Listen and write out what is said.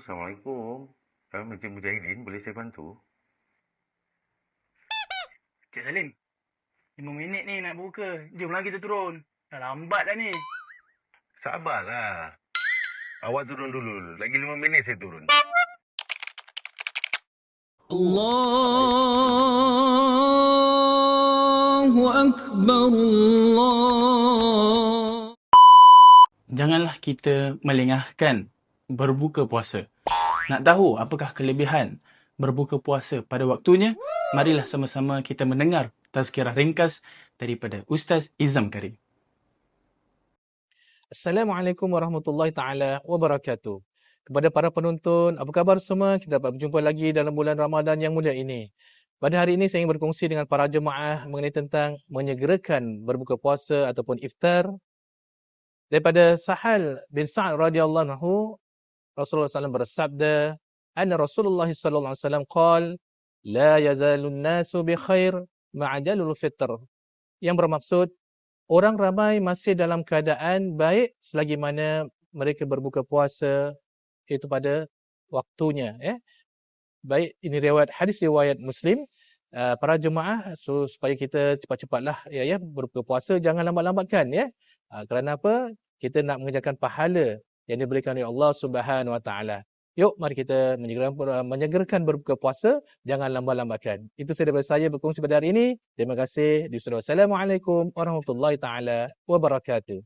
Assalamualaikum. Encik Mujahidin, boleh saya bantu? Cik Salim, 5 minit ni nak buka. Jomlah kita turun. Dah lambat dah ni. Sabarlah. Awak turun dulu. Lagi 5 minit saya turun. Allahu Akbar, Allah. Janganlah kita melengahkan berbuka puasa. Nak tahu apakah kelebihan berbuka puasa pada waktunya? Marilah sama-sama kita mendengar tazkirah ringkas daripada Ustaz Izam Karim. Assalamualaikum warahmatullahi taala wabarakatuh. Kepada para penonton, apa khabar semua? Kita dapat berjumpa lagi dalam bulan Ramadan yang mulia ini. Pada hari ini saya ingin berkongsi dengan para jemaah mengenai tentang menyegerakan berbuka puasa ataupun iftar. Daripada Sahal bin Sa'ad radhiyallahu anhu, Rasulullah SAW bersabda, "Anna Rasulullah sallallahu alaihi wasallam qala, la yazalun nasu bi khair ma'ajalul fitr." Yang bermaksud, orang ramai masih dalam keadaan baik selagi mana mereka berbuka puasa itu pada waktunya. Baik, ini hadis riwayat Muslim. Para jemaah, supaya kita cepat-cepatlah berbuka puasa, jangan lambat-lambatkan ya. Kerana apa? Kita nak mengejarkan pahala yang diberikan oleh Allah Subhanahu Wa Taala. Yuk, mari kita menyegerakan berbuka puasa, jangan lambat-lambatkan. Itu sahaja daripada saya berkongsi pada hari ini. Terima kasih. Assalamualaikum warahmatullahi taala wabarakatuh.